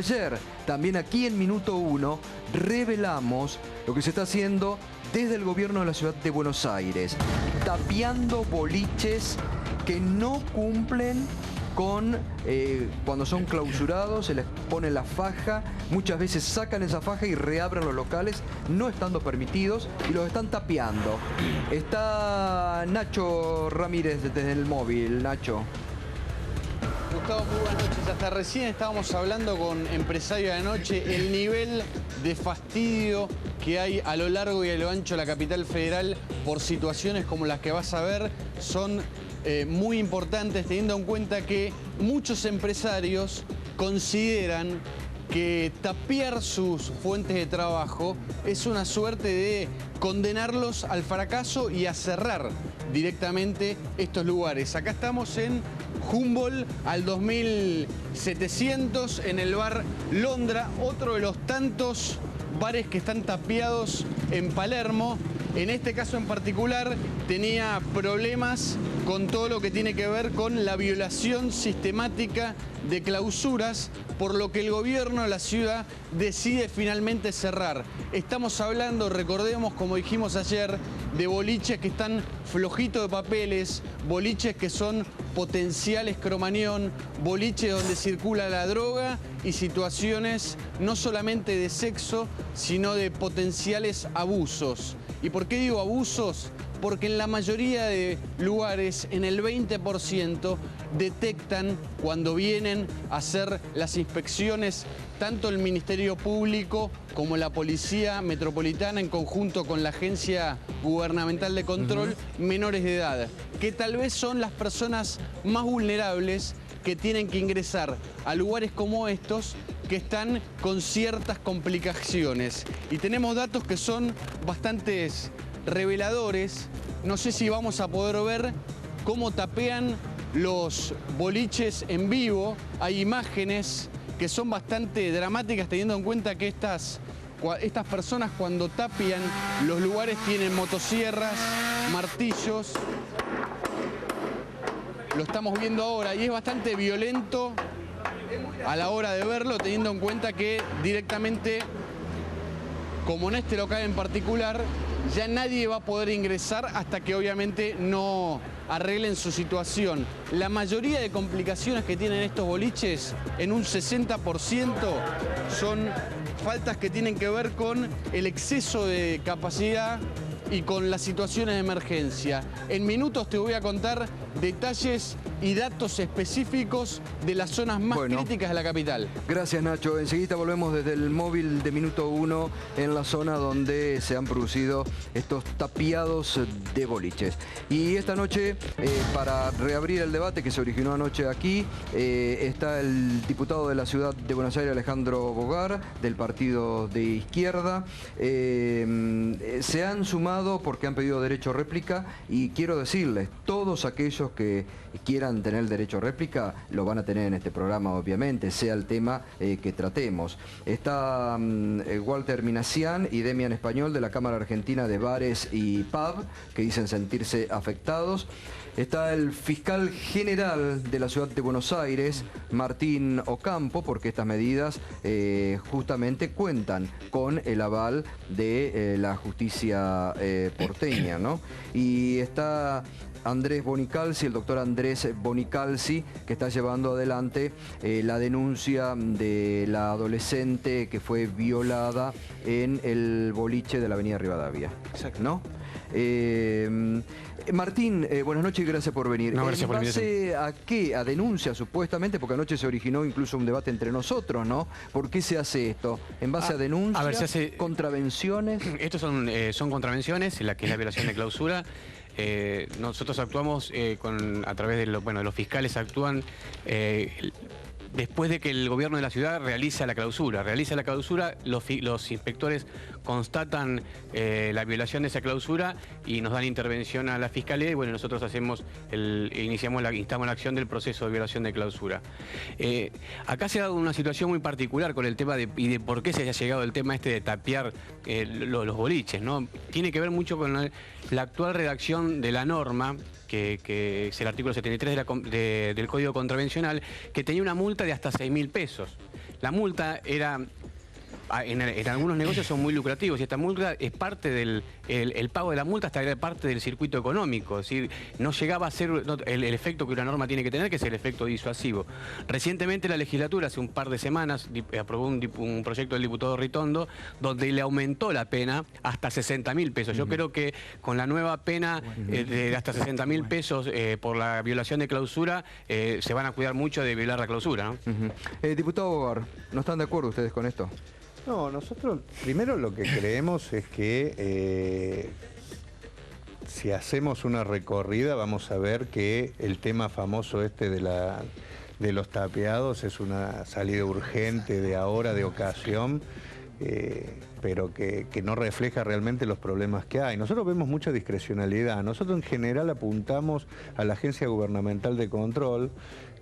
Ayer, también aquí en Minuto 1, revelamos lo que se está haciendo desde el gobierno de la ciudad de Buenos Aires, tapiando boliches que no cumplen con, cuando son clausurados, se les pone la faja, muchas veces sacan esa faja y reabren los locales, no estando permitidos, y los están tapiando. Está Nacho Ramírez desde el móvil. Nacho. Gustavo, muy buenas noches. Hasta recién estábamos hablando con Empresario de la Noche. El nivel de fastidio que hay a lo largo y a lo ancho de la capital federal por situaciones como las que vas a ver son muy importantes, teniendo en cuenta que muchos empresarios consideran que tapiar sus fuentes de trabajo es una suerte de condenarlos al fracaso y a cerrar directamente estos lugares. Acá estamos en Humboldt al 2700, en el bar Londra, otro de los tantos bares que están tapiados en Palermo. En este caso en particular tenía problemas con todo lo que tiene que ver con la violación sistemática de clausuras, por lo que el gobierno de la ciudad decide finalmente cerrar. Estamos hablando, recordemos, como dijimos ayer, de boliches que están flojitos de papeles, boliches que son potenciales cromañón, boliches donde circula la droga y situaciones no solamente de sexo, sino de potenciales abusos. ¿Y por qué digo abusos? Porque en la mayoría de lugares, en el 20%, detectan cuando vienen a hacer las inspecciones tanto el Ministerio Público como la Policía Metropolitana en conjunto con la Agencia Gubernamental de Control, menores de edad, que tal vez son las personas más vulnerables que tienen que ingresar a lugares como estos que están con ciertas complicaciones. Y tenemos datos que son bastante reveladores. No sé si vamos a poder ver cómo tapean los boliches en vivo. Hay imágenes que son bastante dramáticas, teniendo en cuenta que estas personas cuando tapian los lugares tienen motosierras, martillos. Lo estamos viendo ahora y es bastante violento a la hora de verlo, teniendo en cuenta que directamente, como en este local en particular, ya nadie va a poder ingresar hasta que obviamente no arreglen su situación. La mayoría de complicaciones que tienen estos boliches, en un 60%, son faltas que tienen que ver con el exceso de capacidad y con las situaciones de emergencia. En minutos te voy a contar detalles y datos específicos de las zonas más críticas de la capital. Gracias, Nacho. Enseguida volvemos desde el móvil de Minuto 1 en la zona donde se han producido estos tapiados de boliches. Y esta noche, para reabrir el debate que se originó anoche aquí, está el diputado de la ciudad de Buenos Aires, Alejandro Bogar, del partido de izquierda. Se han sumado porque han pedido derecho a réplica y quiero decirles, todos aquellos que quieran tener el derecho a réplica lo van a tener en este programa, obviamente, sea el tema que tratemos. Está Walter Minassian y Demian Español de la Cámara Argentina de Bares y Pub, que dicen sentirse afectados. Está el fiscal general de la ciudad de Buenos Aires, Martín Ocampo, porque estas medidas justamente cuentan con el aval de la justicia porteña, ¿no? Y está Andrés Bonicalzi, el doctor Andrés Bonicalzi, que está llevando adelante la denuncia de la adolescente que fue violada en el boliche de la avenida Rivadavia. Exacto. ¿No? Martín, buenas noches y gracias por venir. No, gracias por la invitación. ¿En base a qué? ¿A denuncia, supuestamente? Porque anoche se originó incluso un debate entre nosotros, ¿no? ¿Por qué se hace esto? ¿En base a denuncias? A ver, se hace... ¿Contravenciones? Estos son contravenciones, la que es la violación de clausura. Nosotros actuamos a través de los fiscales actúan después de que el gobierno de la ciudad realiza la clausura. Los inspectores constatan la violación de esa clausura y nos dan intervención a la fiscalía y bueno, nosotros instamos la acción del proceso de violación de clausura. Acá se ha dado una situación muy particular con el tema de por qué se haya llegado el tema de tapiar los boliches, ¿no? Tiene que ver mucho con la actual redacción de la norma que es el artículo 73 del Código Contravencional, que tenía una multa de hasta 6.000 pesos. La multa era... En algunos negocios son muy lucrativos y esta multa es parte del... El pago de la multa hasta era parte del circuito económico, es decir, no llegaba a ser el efecto que una norma tiene que tener, que es el efecto disuasivo. Recientemente la legislatura, hace un par de semanas, aprobó un proyecto del diputado Ritondo donde le aumentó la pena hasta 60.000 pesos. Yo creo que con la nueva pena de hasta 60.000 pesos por la violación de clausura, se van a cuidar mucho de violar la clausura, ¿no? Diputado Bogar, ¿no están de acuerdo ustedes con esto? No, nosotros primero lo que creemos es que si hacemos una recorrida vamos a ver que el tema famoso este de los tapeados es una salida urgente de ahora, de ocasión, pero que no refleja realmente los problemas que hay. Nosotros vemos mucha discrecionalidad. Nosotros en general apuntamos a la Agencia Gubernamental de Control,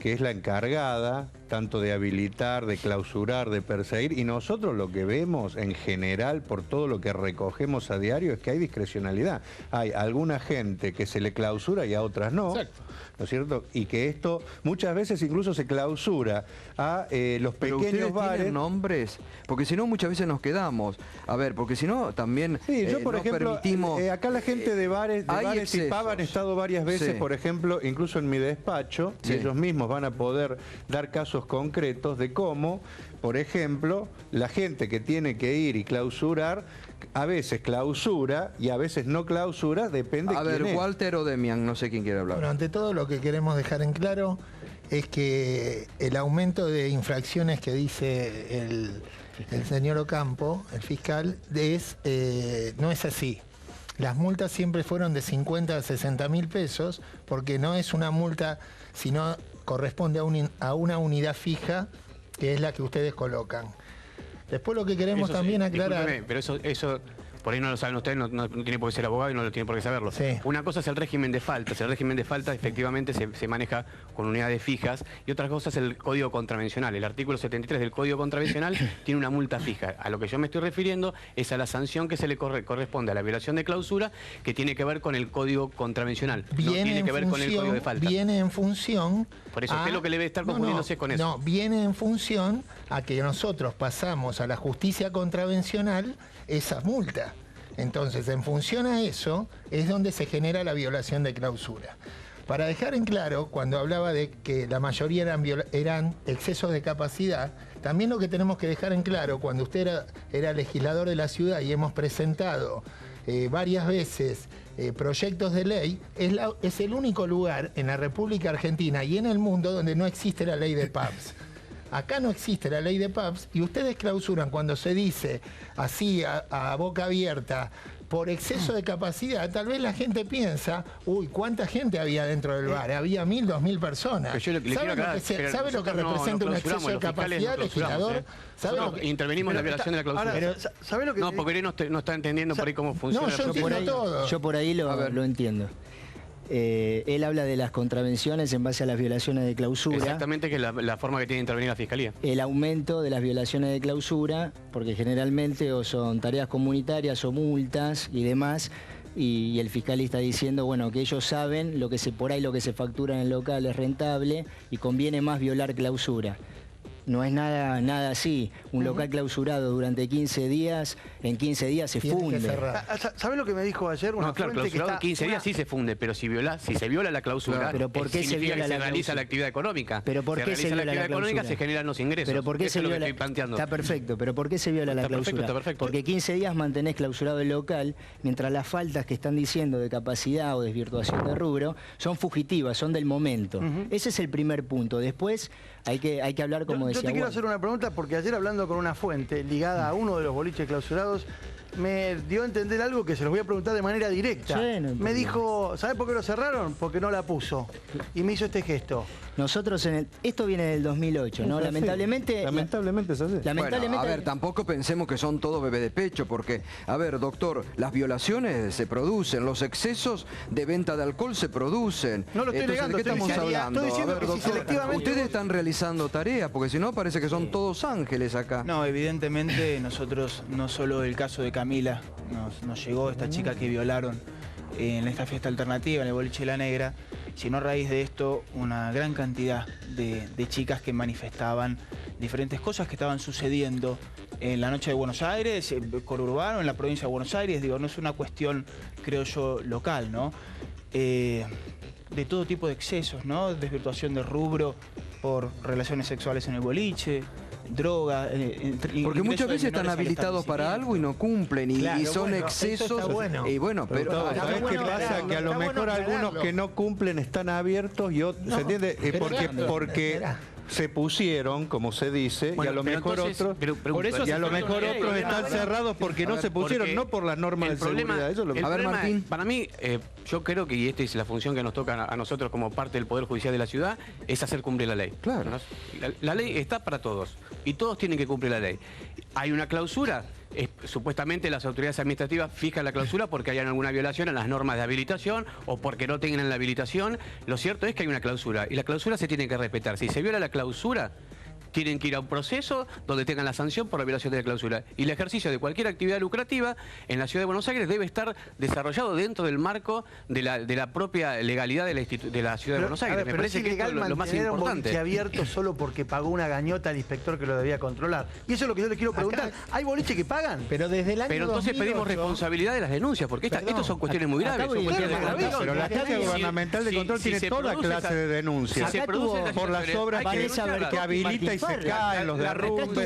que es la encargada tanto de habilitar, de clausurar, de perseguir, y nosotros lo que vemos en general por todo lo que recogemos a diario es que hay discrecionalidad. Hay alguna gente que se le clausura y a otras no. Exacto. ¿No es cierto? Y que esto muchas veces incluso se clausura a los pequeños bares. ¿Tienen nombres? Porque si no muchas veces nos quedamos. A ver, porque si no también sí, yo por ejemplo, permitimos... acá la gente de bares y pub han estado varias veces, sí. Por ejemplo, incluso en mi despacho, sí. Y ellos mismos van a poder dar casos concretos de cómo, por ejemplo, la gente que tiene que ir y clausurar, a veces clausura y a veces no clausura, depende de quién es. A ver, Walter o Demian, no sé quién quiere hablar. Bueno, ante todo lo que queremos dejar en claro es que el aumento de infracciones que dice el señor Ocampo, el fiscal, no es así. Las multas siempre fueron de 50 a 60.000 pesos porque no es una multa, sino corresponde a una unidad fija que es la que ustedes colocan. Después lo que queremos también aclarar... Pero eso por ahí no lo saben ustedes, no tiene por qué ser abogado y no lo tiene por qué saberlo. Sí. Una cosa es el régimen de faltas. El régimen de faltas efectivamente se maneja con unidades fijas y otra cosa es el Código Contravencional. El artículo 73 del Código Contravencional tiene una multa fija. A lo que yo me estoy refiriendo es a la sanción que se le corresponde a la violación de clausura, que tiene que ver con el Código Contravencional. No tiene que ver con el Código de Faltas. Viene en función... Por eso usted lo que le debe estar confundiéndose con eso. No, viene en función a que nosotros pasamos a la justicia contravencional esa multa. Entonces, en función a eso, es donde se genera la violación de clausura. Para dejar en claro, cuando hablaba de que la mayoría eran excesos de capacidad, también lo que tenemos que dejar en claro, cuando usted era legislador de la ciudad y hemos presentado varias veces proyectos de ley, es el único lugar en la República Argentina y en el mundo donde no existe la ley de pubs. Acá no existe la ley de pubs y ustedes clausuran cuando se dice así a boca abierta por exceso de capacidad. Tal vez la gente piensa, uy, ¿cuánta gente había dentro del bar? Había 1.000, 2.000 personas. ¿Sabe lo que representa un exceso de capacidad, legislador? Intervenimos en la violación de la clausura. ¿Sabe lo que no, porque no está entendiendo por ahí cómo funciona. No, yo entiendo todo. Yo por ahí lo entiendo. Él habla de las contravenciones en base a las violaciones de clausura. Exactamente, que es la forma que tiene de intervenir la Fiscalía. El aumento de las violaciones de clausura, porque generalmente o son tareas comunitarias o multas y demás, y el fiscal está diciendo, bueno, que ellos saben lo que por ahí lo que se factura en el local es rentable y conviene más violar clausura. No es nada así. Un local clausurado durante 15 días, en 15 días se funde. ¿Sabes lo que me dijo ayer? No, claro, clausurado en 15 días sí se funde, pero si se viola la clausura, no, pero ¿por qué se viola que se realiza la actividad económica? ¿Pero por qué se viola la actividad económica? Se generan los ingresos. ¿Pero por qué se viola? Estoy planteando. Está perfecto, pero ¿por qué se viola la clausura? Está perfecto. Porque 15 días mantenés clausurado el local, mientras las faltas que están diciendo de capacidad o desvirtuación de rubro son fugitivas, son del momento. Ese es el primer punto. Después hay que hablar como decía. Yo te quiero hacer una pregunta porque ayer hablando con una fuente ligada a uno de los boliches clausurados me dio a entender algo que se los voy a preguntar de manera directa. Sí, no, me dijo, ¿sabes por qué lo cerraron? Porque no la puso. Y me hizo este gesto. Nosotros esto viene del 2008, ¿no? Lamentablemente es así. Bueno, a ver, tampoco pensemos que son todos bebé de pecho, porque, a ver, doctor, las violaciones se producen, los excesos de venta de alcohol se producen. No lo estoy negando, ¿de qué estamos hablando? Estoy diciendo, a ver, doctor, si selectivamente ustedes están realizando tareas, porque si no parece que son todos ángeles acá. No, evidentemente nosotros, no solo el caso de Camila, nos llegó esta chica que violaron en esta fiesta alternativa, en el boliche La Negra, sino a raíz de esto una gran cantidad de chicas que manifestaban diferentes cosas que estaban sucediendo en la noche de Buenos Aires, en conurbano, en la provincia de Buenos Aires. Digo, no es una cuestión, creo yo, local, ¿no? De todo tipo de excesos, ¿no? Desvirtuación de rubro por relaciones sexuales en el boliche, droga. Porque muchas veces están habilitados para algo y no cumplen, y son excesos. Y bueno, pero ¿sabés qué pasa? Que a lo mejor algunos que no cumplen están abiertos y otros, ¿se entiende? Porque se pusieron, como se dice, y a lo mejor otros están cerrados porque no se pusieron, no por las normas de seguridad. Eso es lo que... A ver, Martín. Para mí, yo creo que, y esta es la función que nos toca a nosotros como parte del Poder Judicial de la ciudad, es hacer cumplir la ley. Claro. La ley está para todos y todos tienen que cumplir la ley. Hay una clausura. Supuestamente las autoridades administrativas fijan la clausura porque hayan alguna violación a las normas de habilitación o porque no tengan la habilitación. Lo cierto es que hay una clausura y la clausura se tiene que respetar. Si se viola la clausura, tienen que ir a un proceso donde tengan la sanción por la violación de la clausura. Y el ejercicio de cualquier actividad lucrativa en la Ciudad de Buenos Aires debe estar desarrollado dentro del marco de la propia legalidad de la Ciudad de Buenos Aires. Me parece que esto es lo más importante. Un boliche abierto solo porque pagó una gañota al inspector que lo debía controlar. Y eso es lo que yo le quiero preguntar. ¿Hay boliches que pagan? Pero desde el año Pero entonces 2008, pedimos responsabilidad de las denuncias, porque estos son cuestiones muy graves. Pero la Agencia Gubernamental de Control tiene toda clase de denuncias. Por las obras que habilita y se caen, los derrumbes,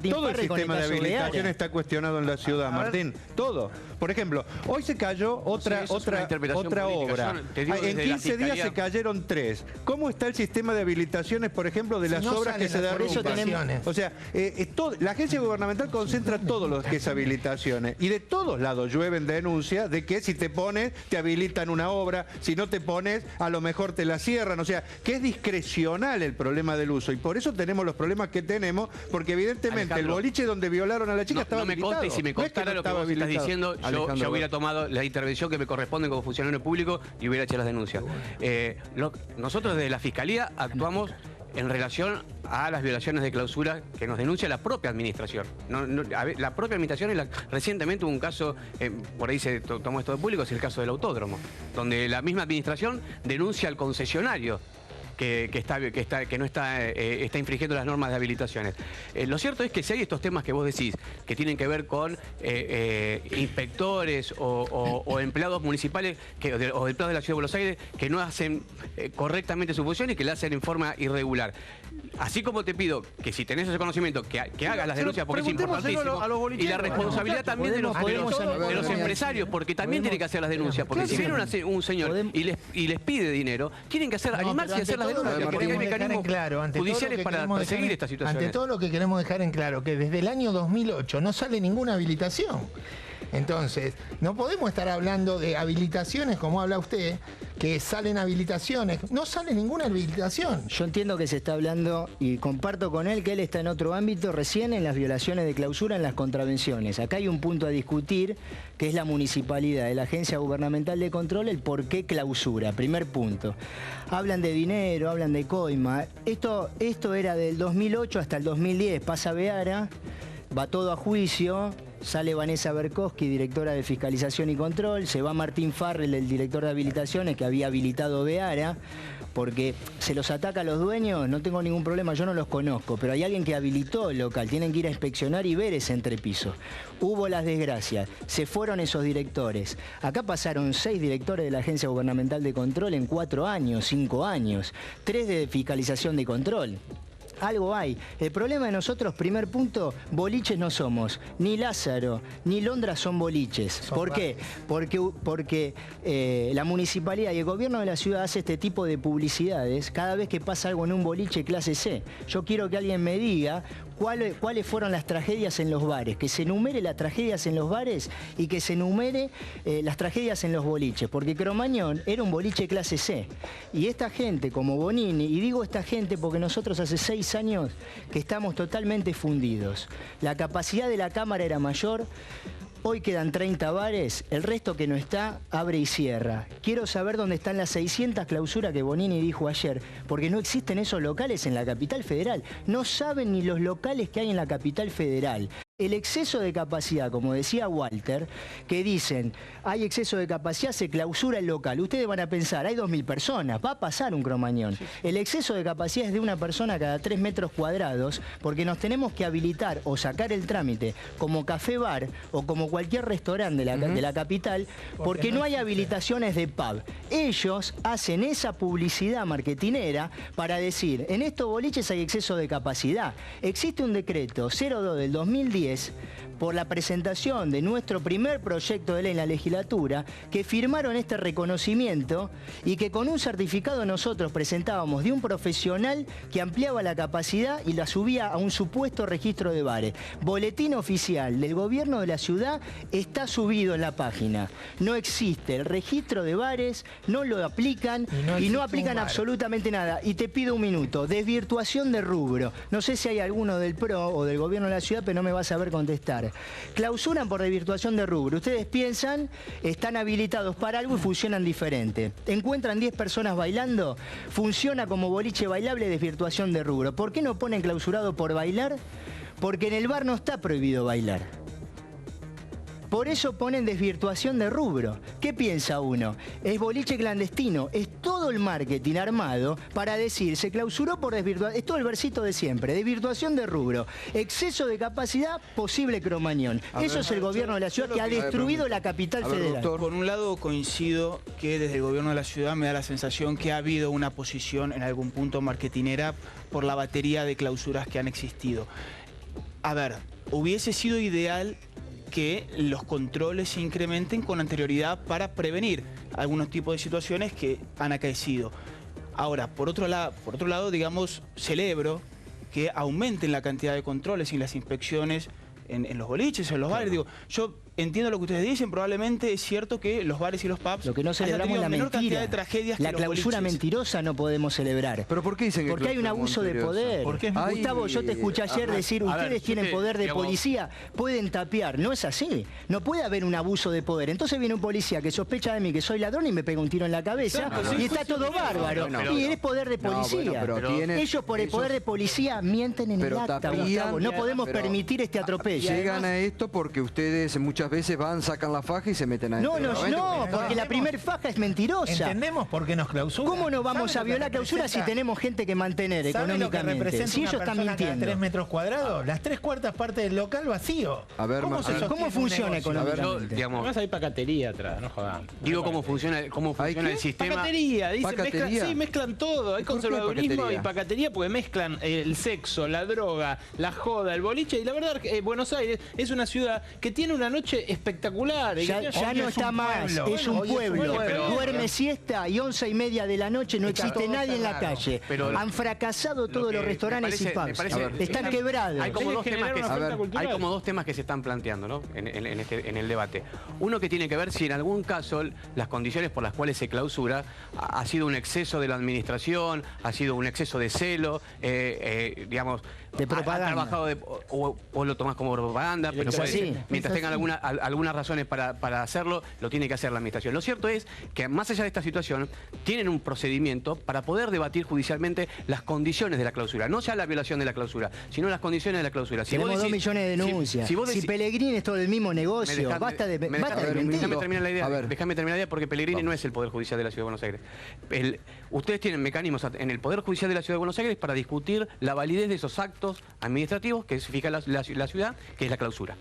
todo el sistema de habilitación está cuestionado en la ciudad, Martín. Todo. Por ejemplo, hoy se cayó otra obra. En 15 días se cayeron 3. ¿Cómo está el sistema de habilitaciones, por ejemplo, de las obras que se derrumban? O sea, la agencia gubernamental concentra todo lo que es habilitaciones. Y de todos lados llueven denuncias de que si te pones, te habilitan una obra. Si no te pones, a lo mejor te la cierran. O sea, que es discrecional el problema del uso. Y por eso tenemos los problemas que tenemos, porque evidentemente el boliche donde violaron a la chica estaba habilitado. No me consta, y si me contara lo que vos estás diciendo, yo hubiera tomado la intervención que me corresponde como funcionario público y hubiera hecho las denuncias. Nosotros desde la Fiscalía actuamos en relación a las violaciones de clausura que nos denuncia la propia administración. La propia administración, recientemente hubo un caso, por ahí se tomó esto de público, es el caso del autódromo, donde la misma administración denuncia al concesionario que no está infringiendo las normas de habilitaciones. Lo cierto es que si hay estos temas que vos decís, que tienen que ver con inspectores o empleados municipales o empleados de la Ciudad de Buenos Aires que no hacen correctamente su función y que la hacen en forma irregular. Así como te pido que si tenés ese conocimiento, que hagas las denuncias porque es importantísimo. Y la responsabilidad también de los empresarios, porque también tienen que hacer las denuncias. Porque si viene un señor y les pide dinero, tienen que animarse a hacer las denuncias, porque hay mecanismos judiciales para perseguir esta situación. Ante todo lo que queremos dejar en claro, que desde el año 2008 no sale ninguna habilitación. Entonces, no podemos estar hablando de habilitaciones, como habla usted, que salen habilitaciones. No sale ninguna habilitación. Yo entiendo que se está hablando, y comparto con él, que él está en otro ámbito, recién en las violaciones de clausura, en las contravenciones. Acá hay un punto a discutir, que es la municipalidad, de la Agencia Gubernamental de Control, el por qué clausura. Primer punto. Hablan de dinero, hablan de coima. Esto era del 2008 hasta el 2010. Pasa Beara, va todo a juicio. Sale Vanessa Berkowski, directora de Fiscalización y Control, se va Martín Farrell, el director de habilitaciones que había habilitado Beara, porque se los ataca a los dueños, no tengo ningún problema, yo no los conozco, pero hay alguien que habilitó el local, tienen que ir a inspeccionar y ver ese entrepiso. Hubo las desgracias, se fueron esos directores. Acá pasaron 6 directores de la Agencia Gubernamental de Control en 4 años, 5 años, 3 de Fiscalización de Control. Algo hay. El problema de nosotros, primer punto, boliches no somos. Ni Lázaro, ni Londra son boliches. ¿Por qué? Porque la municipalidad y el gobierno de la ciudad hace este tipo de publicidades cada vez que pasa algo en un boliche clase C. Yo quiero que alguien me diga cuáles fueron las tragedias en los bares, que se enumere las tragedias en los bares y que se enumere las tragedias en los boliches, porque Cromañón era un boliche clase C. Y esta gente, como Bonini, y digo esta gente porque nosotros hace 6 años que estamos totalmente fundidos. La capacidad de la Cámara era mayor. Hoy quedan 30 bares, el resto que no está, abre y cierra. Quiero saber dónde están las 600 clausuras que Bonini dijo ayer, porque no existen esos locales en la capital federal. No saben ni los locales que hay en la capital federal. El exceso de capacidad, como decía Walter, que dicen, hay exceso de capacidad, se clausura el local. Ustedes van a pensar, hay 2.000 personas, va a pasar un Cromañón. El exceso de capacidad es de una persona cada 3 metros cuadrados, porque nos tenemos que habilitar o sacar el trámite como café bar o como cualquier restaurante de la capital, porque no hay habilitaciones de pub. Ellos hacen esa publicidad marketinera para decir, en estos boliches hay exceso de capacidad. Existe un decreto 02 del 2010 por la presentación de nuestro primer proyecto de ley en la legislatura, que firmaron este reconocimiento y que con un certificado nosotros presentábamos de un profesional que ampliaba la capacidad y la subía a un supuesto registro de bares. Boletín oficial del gobierno de la ciudad está subido en la página. No existe el registro de bares, no lo aplican y no aplican absolutamente nada. Y te pido un minuto, desvirtuación de rubro. No sé si hay alguno del PRO o del gobierno de la ciudad, pero no me va a saber contestar. Clausuran por desvirtuación de rubro. Ustedes piensan, están habilitados para algo y funcionan diferente. Encuentran 10 personas bailando, funciona como boliche bailable, desvirtuación de rubro. ¿Por qué no ponen clausurado por bailar? Porque en el bar no está prohibido bailar. Por eso ponen desvirtuación de rubro. ¿Qué piensa uno? Es boliche clandestino, es todo el marketing armado para decir, se clausuró por desvirtuación, es todo el versito de siempre, desvirtuación de rubro, exceso de capacidad, posible Cromañón. Eso es el gobierno de la ciudad que ha destruido la capital federal. Por un lado coincido que desde el gobierno de la ciudad me da la sensación que ha habido una posición en algún punto marketinera por la batería de clausuras que han existido. A ver, hubiese sido ideal que los controles se incrementen con anterioridad para prevenir algunos tipos de situaciones que han acaecido. Ahora, por otro lado, digamos, celebro que aumenten la cantidad de controles y las inspecciones en los boliches, en los bares. Digo, yo entiendo lo que ustedes dicen, probablemente es cierto que los bares y los pubs... Lo que no celebramos es la mentira. De tragedias la que clausura mentirosa no podemos celebrar. ¿Pero por qué dicen que Porque hay un abuso de poder. Gustavo, yo te escuché ayer decir, ustedes tienen poder de policía, pueden tapear. No es así. No puede haber un abuso de poder. Entonces viene un policía que sospecha de mí que soy ladrón y me pega un tiro en la cabeza y está todo bárbaro. Y es poder de policía. Ellos por el poder de policía mienten en el acta, Gustavo. No podemos permitir este atropello. Llegan a esto porque ustedes muchas veces sacan la faja y se meten a No, porque la primer faja es mentirosa. Entendemos por qué nos clausuran. ¿Cómo no vamos a violar clausura si tenemos gente que mantener económicamente? Si ellos están mintiendo. 3 metros cuadrados, las 3/4 partes del local vacío. A ver, ¿Cómo funciona económicamente? Además hay pacatería atrás, no jodamos. Digo cómo funciona el sistema. Pacatería, dicen, mezclan todo. Hay conservadurismo y pacatería porque mezclan el sexo, la droga, la joda, el boliche. Y la verdad, Buenos Aires es una ciudad que tiene una noche espectacular. Ya no está más, es un pueblo. Duerme siesta y 11:30 de la noche no existe nadie en la calle. Han fracasado todos los restaurantes y pubs. Están quebrados. Hay como dos temas que se están planteando, ¿no? en el debate. Uno que tiene que ver si en algún caso las condiciones por las cuales se clausura ha sido un exceso de la administración, ha sido un exceso de celo, digamos, de propaganda. Ha trabajado o lo tomás como propaganda, pero mientras tengan algunas razones para hacerlo, lo tiene que hacer la administración. Lo cierto es que más allá de esta situación, tienen un procedimiento para poder debatir judicialmente las condiciones de la clausura. No ya la violación de la clausura, sino las condiciones de la clausura. Tenemos 2 millones de denuncias. Si Pellegrini es todo el mismo negocio, basta de mentir. Déjame terminar la idea, porque Pellegrini no es el Poder Judicial de la Ciudad de Buenos Aires. Ustedes tienen mecanismos en el Poder Judicial de la Ciudad de Buenos Aires para discutir la validez de esos actos administrativos que fija la ciudad, que es la clausura.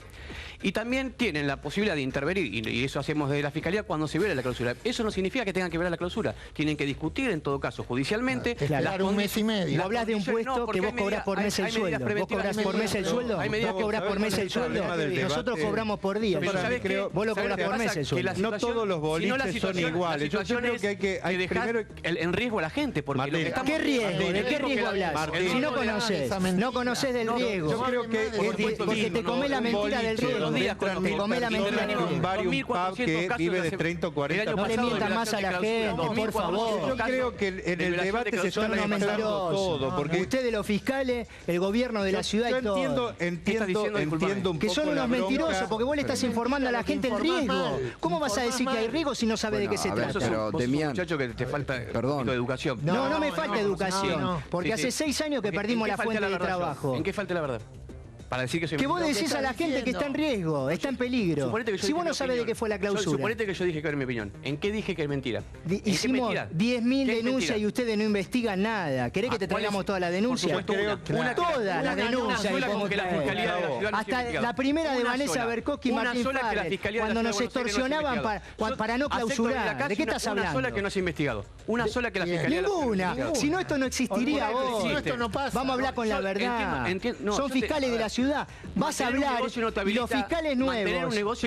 Y también tienen la posibilidad de intervenir, y eso hacemos desde la Fiscalía cuando se viola la clausura. Eso no significa que tengan que violar la clausura. Tienen que discutir, en todo caso, judicialmente. Claro, un mes y medio. Vos hablas de un puesto que vos cobrás por mes el sueldo. ¿Vos cobrás por mes el sueldo? ¿Vos cobrás por mes el sueldo? Nosotros cobramos por día. Vos lo cobrás por mes el sueldo. No todos los boliches son iguales. Yo creo que hay que dejar en riesgo a la gente. ¿Qué riesgo? ¿De qué riesgo hablas? Si no conocés del riesgo. Yo creo que porque te comés la mentira del riesgo. Te comés la mentira del riesgo. Un pub que vive de 30 o 40. No le mientan más a la gente, por favor. Yo creo que en el debate se está mezclando todo. Porque ustedes, los fiscales, el gobierno de la ciudad y todo. Entiendo un poco que son unos mentirosos, porque vos le estás informando a la gente el riesgo. ¿Cómo vas a decir que hay riesgo si no sabes de qué se trata? Pero Demián, muchacho, que te falta educación. No me falta educación, porque hace 6 años que perdimos la fuente de trabajo. ¿En qué falta la verdad? para decir que soy Que vos mentiroso. decís a la gente que está en riesgo, está en peligro. Si vos no sabés de qué fue la clausura. Suponete que yo dije que era mi opinión. ¿En qué dije que es mentira? Hicimos 10.000 denuncias y ustedes no investigan nada. ¿Querés que te traigamos toda la denuncia? Toda la denuncia. Hasta la primera de Vanessa Berkowski y Martín Fares, cuando nos extorsionaban para no clausurar. ¿De qué estás hablando? Una sola que no se ha investigado. Una sola que la Fiscalía... Ninguna. Si no, esto no existiría vos. Esto no pasa. Vamos a hablar con la verdad. Son fiscales de la ciudad. Vas a hablar y los fiscales nuevos,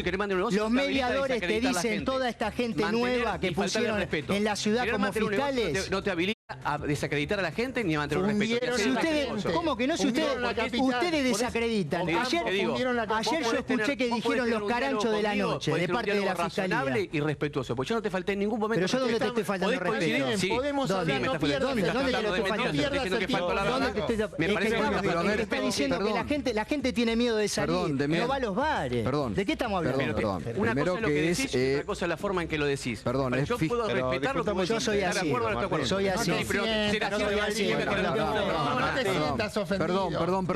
los mediadores te dicen toda esta gente nueva que pusieron en la ciudad como fiscales. No te habilita a desacreditar a la gente ni a mantener un respeto. Si ustedes, ¿cómo que no? Si ustedes desacreditan. Ayer yo escuché que dijeron los caranchos de la noche de parte de la Fiscalía. Y respetuoso, porque yo no te falté en ningún momento. Pero yo dónde te estoy faltando respeto. Podemos hablar, no pierdas ¿Dónde te lo estoy faltando? Me parece que está diciendo que la gente tiene miedo de salir, no va a los bares. ¿De qué estamos hablando? Una cosa es lo que decís y otra cosa es la forma en que lo decís. Yo puedo respetarlo como yo soy así. Soy así. Perdón.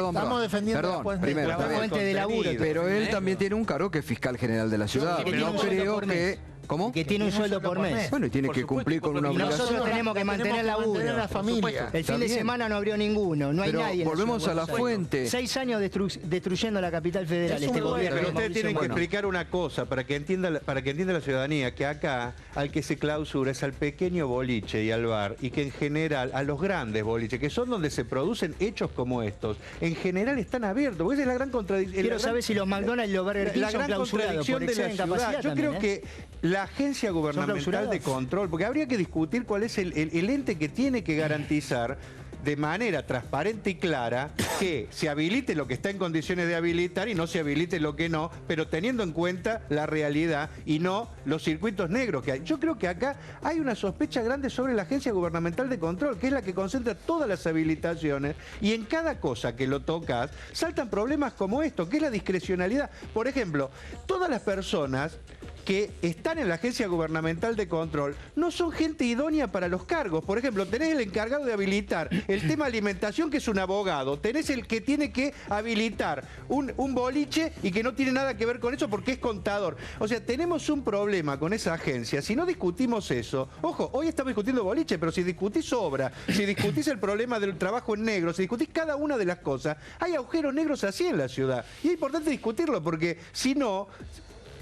Estamos defendiendo primero, la fuente de laburo. Pero él también tiene un cargo que es fiscal general de la ciudad. No creo que... ¿Cómo? Que tiene un sueldo por mes. Bueno, y tiene que cumplir con una obligación. Nosotros tenemos que mantener laburo. La familia. El fin de semana no abrió ninguno, no hay nadie. Volvemos a la fuente. 6 años destruyendo la capital federal este gobierno. Pero ustedes tienen que explicar una cosa para que entienda la ciudadanía, que acá al que se clausura es al pequeño boliche y al bar, y que en general a los grandes boliches, que son donde se producen hechos como estos, en general están abiertos, porque esa es la gran contradicción. Quiero saber si los McDonald's y los Burger King son clausurados por exceso de incapacidad. Yo creo que la agencia gubernamental de control, porque habría que discutir cuál es el ente que tiene que garantizar de manera transparente y clara que se habilite lo que está en condiciones de habilitar y no se habilite lo que no, pero teniendo en cuenta la realidad y no los circuitos negros que hay. Yo creo que acá hay una sospecha grande sobre la agencia gubernamental de control, que es la que concentra todas las habilitaciones, y en cada cosa que lo tocas saltan problemas como esto, que es la discrecionalidad. Por ejemplo, todas las personas que están en la agencia gubernamental de control no son gente idónea para los cargos. Por ejemplo, tenés el encargado de habilitar el tema alimentación, que es un abogado. Tenés el que tiene que habilitar un boliche y que no tiene nada que ver con eso porque es contador. O sea, tenemos un problema con esa agencia. Si no discutimos eso, ojo, hoy estamos discutiendo boliche, pero si discutís obra, si discutís el problema del trabajo en negro, si discutís cada una de las cosas, hay agujeros negros así en la ciudad. Y es importante discutirlo porque si no...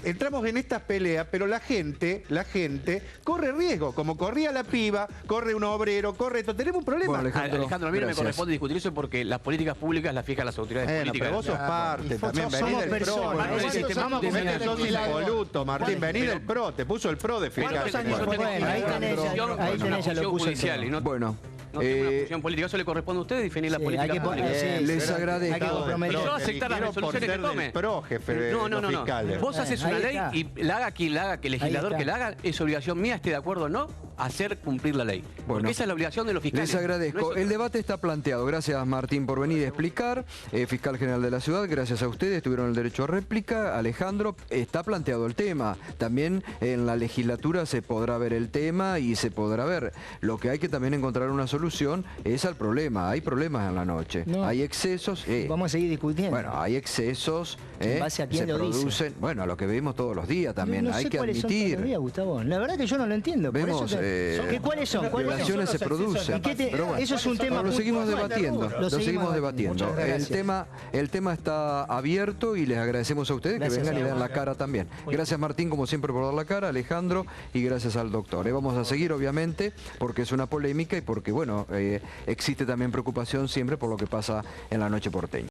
entramos en estas peleas, pero la gente corre riesgo, como corría la piba, corre un obrero, corre esto. Tenemos un problema. Bueno, Alejandro, a mí no me corresponde discutir eso porque las políticas públicas las fijan las autoridades políticas. Pero vos sos parte también, vení del PRO. Sos impoluto, Martín, vení del PRO, te puso el PRO de fiscal. Ahí tenés ya lo puso judicial. Bueno. No tengo una función política, eso le corresponde a ustedes definir la política pública. Les agradezco. Yo aceptar las resoluciones que tome. No. Vos haces una ley y la haga quien la haga, que el legislador que la haga, es obligación mía, esté de acuerdo o no, hacer cumplir la ley. Porque esa es la obligación de los fiscales. Les agradezco. El debate está planteado. Gracias, Martín, por venir a explicar. Fiscal General de la Ciudad, gracias a ustedes, tuvieron el derecho a réplica. Alejandro, está planteado el tema. También en la legislatura se podrá ver el tema y se podrá ver. Lo que hay que también encontrar una solución es al problema. Hay problemas en la noche. Hay excesos. Vamos a seguir discutiendo. Bueno, hay excesos. ¿En base a quién se lo producen. dice? Bueno, lo que vemos todos los días también. No hay sé que cuáles admitir. son todos los días, Gustavo. La verdad que yo no lo entiendo. Vemos, ¿cuáles son? Violaciones se producen. Pero bueno, eso es un tema. Lo seguimos debatiendo. Lo seguimos debatiendo. El tema está abierto y les agradecemos a ustedes que vengan y den la cara también. Gracias, Martín, como siempre, por dar la cara, Alejandro, y gracias al doctor. Vamos a seguir, obviamente, porque es una polémica y porque, bueno, existe también preocupación siempre por lo que pasa en la noche porteña.